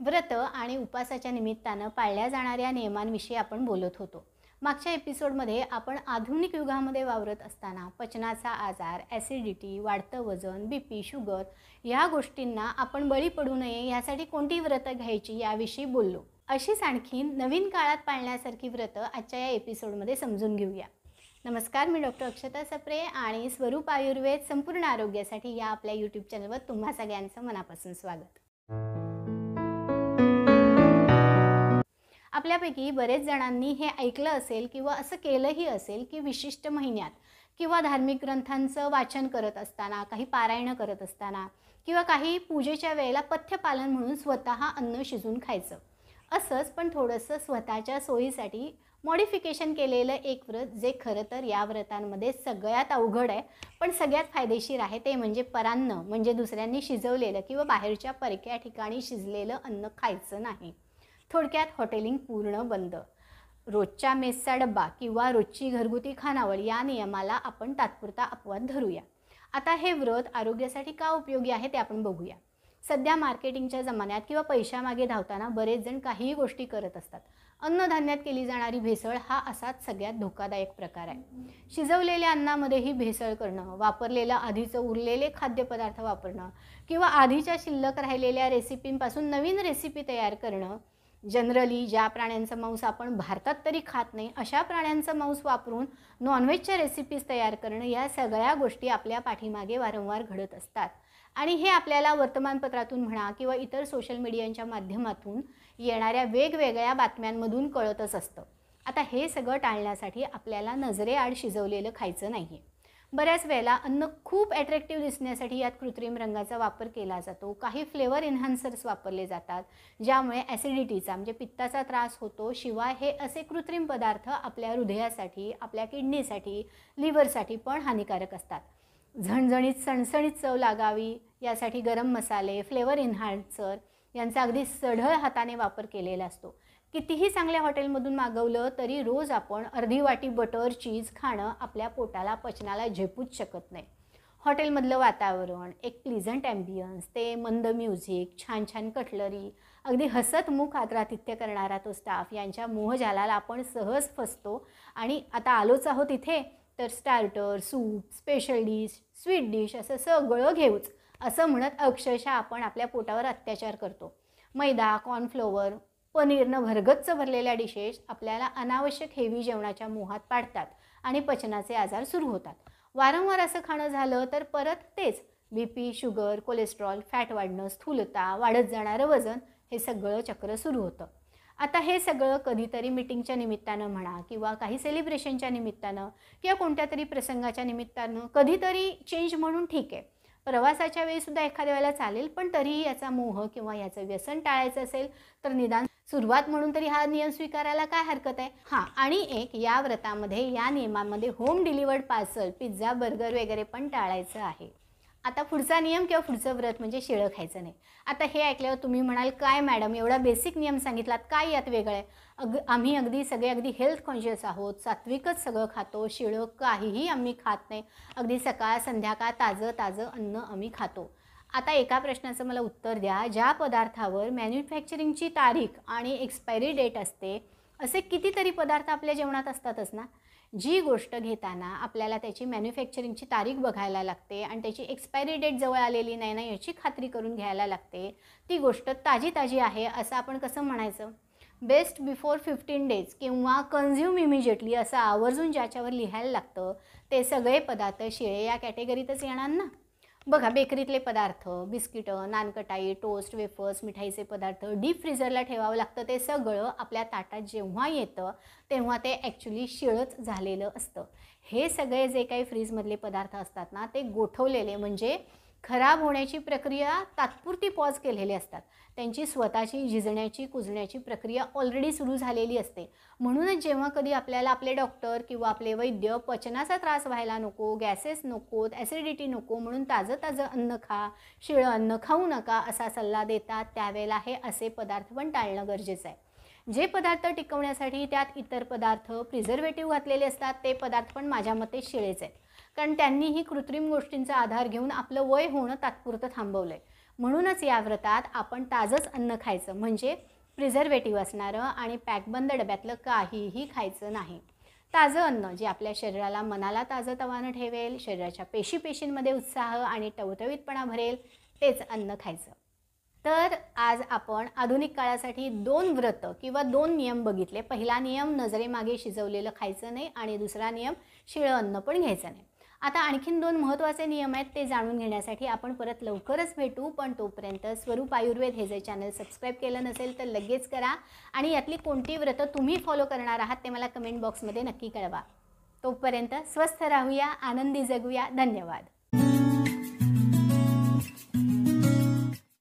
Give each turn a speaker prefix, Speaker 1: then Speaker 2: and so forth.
Speaker 1: व्रत आणि उपवासाच्या निमित्तानं पाळल्या जाणाऱ्या नियमांविषयी आपण बोलत होतो. मागच्या एपिसोडमध्ये आपण आधुनिक युगामध्ये वावरत असताना पचनाचा आजार, ॲसिडिटी, वाढतं वजन, बीपी, शुगर या गोष्टींना आपण बळी पडू नये यासाठी कोणती व्रतं घ्यायची याविषयी बोललो. अशीच आणखी नवीन काळात पाळण्यासारखी व्रतं आजच्या या एपिसोडमध्ये समजून घेऊया. नमस्कार, मी डॉक्टर अक्षता सप्रे आणि स्वरूप आयुर्वेद संपूर्ण आरोग्यासाठी या आपल्या यूट्यूब चॅनलवर तुम्हा सगळ्यांचं मनापासून स्वागत. आपल्यापैकी बरेच जणांनी हे ऐकलं असेल किंवा असं केलंही असेल की विशिष्ट महिन्यात किंवा धार्मिक ग्रंथांचं वाचन करत असताना, काही पारायण करत असताना किंवा काही पूजेच्या वेळेला पथ्यपालन म्हणून स्वतः अन्न शिजून खायचं. असंच पण थोडंसं स्वतःच्या सोयीसाठी मॉडिफिकेशन केलेलं एक व्रत, जे खरं तर या व्रतांमध्ये सगळ्यात अवघड आहे पण सगळ्यात फायदेशीर आहे, ते म्हणजे परान्न, म्हणजे दुसऱ्यांनी शिजवलेलं किंवा बाहेरच्या परक्या ठिकाणी शिजलेलं अन्न खायचं नाही. थोडक्यात हॉटेलिंग पूर्ण बंद. रोजच्या मेसचा डब्बा किंवा रोजची घरगुती खानावळ या नियमाला आपण तात्पुरता अपवाद धरूया. आता हे व्रत आरोग्यासाठी का उपयोगी आहे ते आपण बघूया. सध्या मार्केटिंगच्या जमान्यात किंवा पैशामागे धावताना बरेच जण काहीही गोष्टी करत असतात. अन्नधान्यात केली जाणारी भेसळ हा असाच सगळ्यात धोकादायक प्रकार आहे. शिजवलेल्या अन्नामध्येही भेसळ करणं, वापरलेलं आधीचं उरलेले खाद्यपदार्थ वापरणं किंवा आधीच्या शिल्लक राहिलेल्या रेसिपींपासून नवीन रेसिपी तयार करणं, जनरली ज्या प्राण्यांचं मांस आपण भारतात तरी खात नाही अशा प्राण्यांचं मांस वापरून नॉनव्हेजच्या रेसिपीज तयार करणं, या सगळ्या गोष्टी आपल्या पाठीमागे वारंवार घडत असतात आणि हे आपल्याला वर्तमानपत्रातून म्हणा किंवा इतर सोशल मीडियाच्या माध्यमातून येणाऱ्या वेगवेगळ्या बातम्यांमधून कळतच असतं. आता हे सगळं टाळण्यासाठी आपल्याला नजरेआड शिजवलेलं खायचं नाही आहे. बऱ्याच वेळेला अन्न खूप ॲट्रॅक्टिव्ह दिसण्यासाठी यात कृत्रिम रंगाचा वापर केला जातो. काही फ्लेवर एन्हान्सर्स वापरले जातात ज्यामुळे ॲसिडिटीचा म्हणजे पित्ताचा त्रास होतो. शिवाय हे असे कृत्रिम पदार्थ आपल्या हृदयासाठी, आपल्या किडनीसाठी, लिव्हरसाठी पण हानिकारक असतात. झणझणीत सणसणीत चव लागावी यासाठी गरम मसाले, फ्लेवर एन्हान्सर यांचा अगदी सढळ हाताने वापर केलेला असतो. कितीही चांगल्या हॉटेलमधून मागवलं तरी रोज आपण अर्धी वाटी बटर चीज खाणं आपल्या पोटाला, पचनाला झेपूच शकत नाही. हॉटेलमधलं वातावरण, एक प्लीझंट ॲम्बियन्स, ते मंद म्युझिक, छान छान कटलरी, अगदी हसतमुख आदरातिथ्य करणारा तो स्टाफ यांच्या मोहजालाला आपण सहज फसतो आणि आता आलोच आहोत इथे तर starter, soup, special dish, sweet dish असं सगळं घेऊच असं म्हणत अक्षरशः आपण आपल्या पोटावर अत्याचार करतो. मैदा, कॉर्नफ्लोअर, पनीरनं भरगच्च भरलेल्या डिशेस आपल्याला अनावश्यक हेवी जेवणाच्या मोहात पाडतात आणि पचनाचे आजार सुरू होतात. वारंवार असं खाणं झालं तर परत तेच बीपी, शुगर, कोलेस्ट्रॉल, फॅट वाढणं, स्थूलता, वाढत जाणारं वजन, हे सगळं चक्र सुरू होतं. आता हे सगळं कधीतरी मीटिंगच्या निमित्तानं म्हणा किंवा काही सेलिब्रेशनच्या निमित्तानं किंवा कोणत्या तरी प्रसंगाच्या निमित्तानं कधीतरी चेंज म्हणून ठीक आहे. प्रवासाच्या वेळीसुद्धा एखाद्या वेळेला चालेल, पण तरीही याचा मोह किंवा याचं व्यसन टाळायचं असेल तर निदान सुरुवात म्हणून तरी हा नियम स्वीकारायला काय हरकत आहे. हां, आणि एक या व्रतामध्ये, या नियमामध्ये home delivered parcel, pizza, burger वगैरे पण टाळायचं आहे. आता पुढचा नियम किंवा पुढचं व्रत म्हणजे शिळं खायचं नाही. आता हे ऐकल्यावर तुम्ही म्हणाल, काय मॅडम एवढा बेसिक नियम सांगितलात, काय यात वेगळं आहे? आम्ही अगदी हेल्थ कॉन्शियस आहोत, सात्विकच सगळं खातो, शिळं काहीही आम्ही खात नाही, अगदी सकाळ संध्याकाळ ताजं अन्न आम्ही खातो. आता एका प्रश्नाचं मला उत्तर द्या, ज्या पदार्थावर मॅन्युफॅक्चरिंगची तारीख आणि एक्सपायरी डेट असते असे कितीतरी पदार्थ आपल्या जेवणात असतातच ना. जी गोष्ट घेताना आपल्याला त्याची मॅन्युफॅक्चरिंगची तारीख बघायला लागते आणि त्याची एक्सपायरी डेट जवळ आलेली नाही ना याची खात्री करून घ्यायला लागते, ती गोष्ट ताजी आहे असं आपण कसं म्हणायचं? बेस्ट बिफोर 15 डेज किंवा कन्झ्युम इमिजिएटली असं आवर्जून ज्याच्यावर लिहायला लागतं ते सगळे पदार्थ शिळे या कॅटेगरीतच येणार ना. बघा, बेकरीतले पदार्थ, बिस्किटं, नानकटाई, टोस्ट, वेफर्स, मिठाईचे पदार्थ डीप फ्रीझरला ठेवावं लागतं, ते सगळं आपल्या ताटात जेव्हा येतं तेव्हा ते ॲक्च्युली शिळंच झालेलं असतं. हे सगळे जे काही फ्रीजमधले पदार्थ असतात ना, ते गोठवलेले म्हणजे खराब होण्याची प्रक्रिया तात्पुरती पॉज केलेली असतात. त्यांची स्वतःची झिजण्याची, कुजण्याची प्रक्रिया ऑलरेडी सुरू झालेली असते. म्हणूनच जेव्हा कधी आपल्याला आपले डॉक्टर किंवा आपले वैद्य पचनाचा त्रास व्हायला नको, गॅसेस नकोत, ॲसिडिटी नको म्हणून ताजं अन्न खा, शिळं अन्न खाऊ नका असा सल्ला देतात, त्यावेळेला हे असे पदार्थ पण टाळणं गरजेचं आहे. जे पदार्थ टिकवण्यासाठी त्यात इतर पदार्थ प्रिझर्वेटिव्ह घातलेले असतात ते पदार्थ पण माझ्या मते शिळेच आहेत, कारण त्यांनीही कृत्रिम गोष्टींचा आधार घेऊन आपलं वय होणं तात्पुरतं थांबवलं आहे. म्हणूनच या व्रतात आपण ताजंच अन्न खायचं, म्हणजे प्रिझर्वेटिव्ह असणारं आणि पॅकबंद डब्यातलं काहीही खायचं नाही. ताजं अन्न जे आपल्या शरीराला, मनाला ताजंतवानं ठेवेल, शरीराच्या पेशींमध्ये उत्साह आणि टवटवीतपणा भरेल, तेच अन्न खायचं. तर आज आपण आधुनिक काळासाठी 2 व्रत किंवा 2 नियम बघितले. पहिला नियम नजरेमागे शिजवलेलं खायचं नाही आणि दुसरा नियम शिळं अन्न पण घ्यायचं नाही. आता आणखीन 2 महत्त्वाचे नियम आहेत, ते जाणून घेण्यासाठी आपण परत लवकरच भेटू. पण तोपर्यंत स्वरूप आयुर्वेद हे जे चॅनल सबस्क्राईब केलं नसेल तर लगेच करा आणि यातली कोणती व्रतं तुम्ही फॉलो करणार आहात ते मला कमेंट बॉक्समध्ये नक्की कळवा. तोपर्यंत स्वस्थ राहूया, आनंदी जगूया. धन्यवाद.